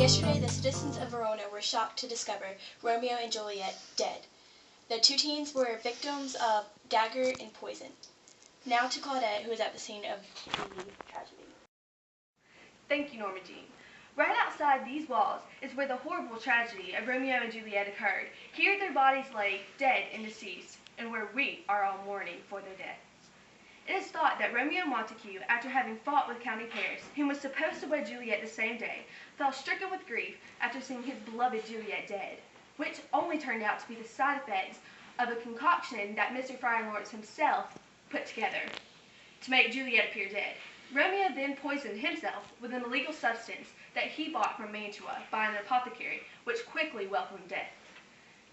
Yesterday, the citizens of Verona were shocked to discover Romeo and Juliet dead. The two teens were victims of dagger and poison. Now to Claudette, who is at the scene of the tragedy. Thank you, Norma Jean. Right outside these walls is where the horrible tragedy of Romeo and Juliet occurred. Here their bodies lay, dead and deceased, and where we are all mourning for their deaths. It is thought that Romeo Montague, after having fought with County Paris, whom was supposed to wed Juliet the same day, fell stricken with grief after seeing his beloved Juliet dead, which only turned out to be the side effects of a concoction that Mr. Friar Lawrence himself put together to make Juliet appear dead. Romeo then poisoned himself with an illegal substance that he bought from Mantua by an apothecary, which quickly welcomed death.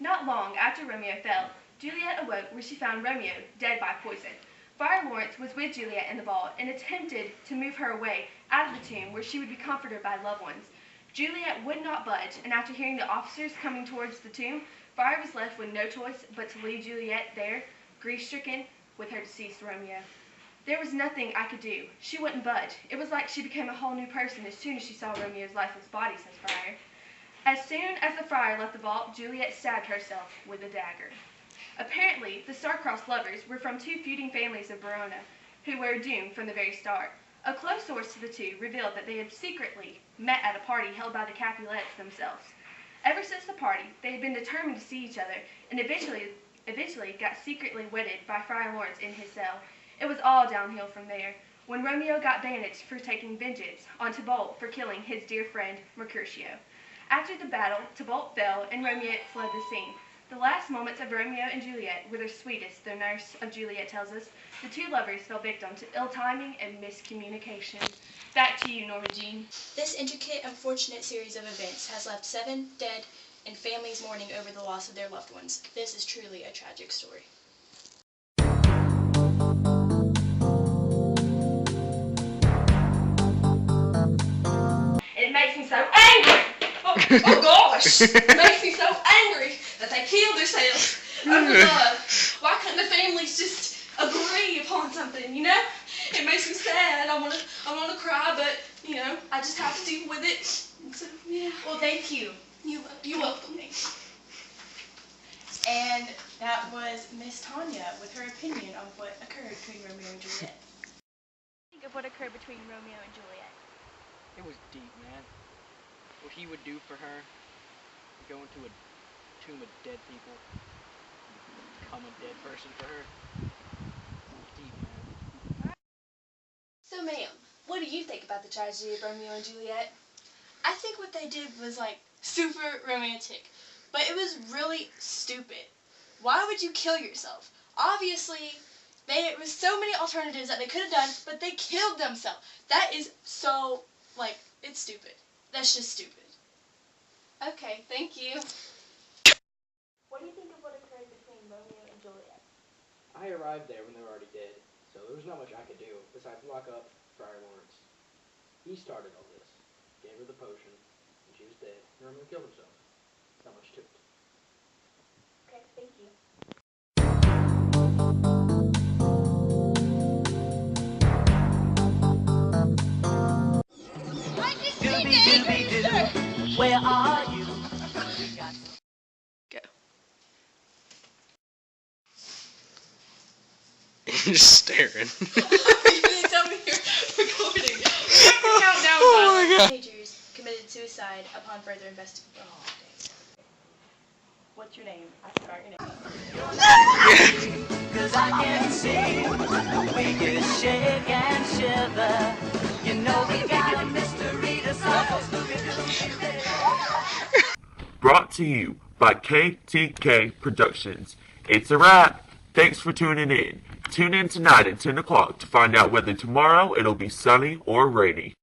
Not long after Romeo fell, Juliet awoke where she found Romeo dead by poison. Friar Lawrence was with Juliet in the vault and attempted to move her away out of the tomb where she would be comforted by loved ones. Juliet would not budge, and after hearing the officers coming towards the tomb, Friar was left with no choice but to leave Juliet there, grief-stricken, with her deceased Romeo. There was nothing I could do. She wouldn't budge. It was like she became a whole new person as soon as she saw Romeo's lifeless body, says Friar. As soon as the friar left the vault, Juliet stabbed herself with a dagger. Apparently, the star-crossed lovers were from two feuding families of Verona, who were doomed from the very start. A close source to the two revealed that they had secretly met at a party held by the Capulets themselves. Ever since the party, they had been determined to see each other, and eventually got secretly wedded by Friar Lawrence in his cell. It was all downhill from there, when Romeo got banished for taking vengeance on Tybalt for killing his dear friend Mercutio. After the battle, Tybalt fell, and Romeo fled the scene. The last moments of Romeo and Juliet were their sweetest, the nurse of Juliet tells us. The two lovers fell victim to ill timing and miscommunication. Back to you, Norma Jean. This intricate, unfortunate series of events has left 7 dead and families mourning over the loss of their loved ones. This is truly a tragic story. It makes me so angry! Oh gosh! It makes me so angry that they killed themselves over love. Why couldn't the families just agree upon something, you know? It makes me sad. I wanna cry, but you know, I just have to deal with it. So, yeah. Well, thank you. You're welcome. And that was Miss Tanya with her opinion on what occurred between Romeo and Juliet. Think of what occurred between Romeo and Juliet. It was deep, man. What he would do for her, go into a tomb of dead people, become a dead person for her. It was deep, man. So, ma'am, what do you think about the tragedy of Romeo and Juliet? I think what they did was, like, super romantic, but it was really stupid. Why would you kill yourself? Obviously, there was so many alternatives that they could have done, but they killed themselves. That is so, like, it's stupid. That's just stupid. Okay, thank you. What do you think of what occurred between Romeo and Juliet? I arrived there when they were already dead, so there was not much I could do besides lock up Friar Lawrence. He started all this, gave her the potion, and she was dead, and Romeo killed himself. Not much to it. Okay, thank you. Where are you? Go. You're just staring. You didn't tell me you're recording. We have to count down. Oh my god. Teenagers committed suicide upon further investigation. Oh, dang. What's your name? I forgot your name. Cause I can see we can shake and shiver. You know we got a mystery to solve. Brought to you by KTK Productions. It's a wrap. Thanks for tuning in. Tune in tonight at 10 o'clock to find out whether tomorrow it'll be sunny or rainy.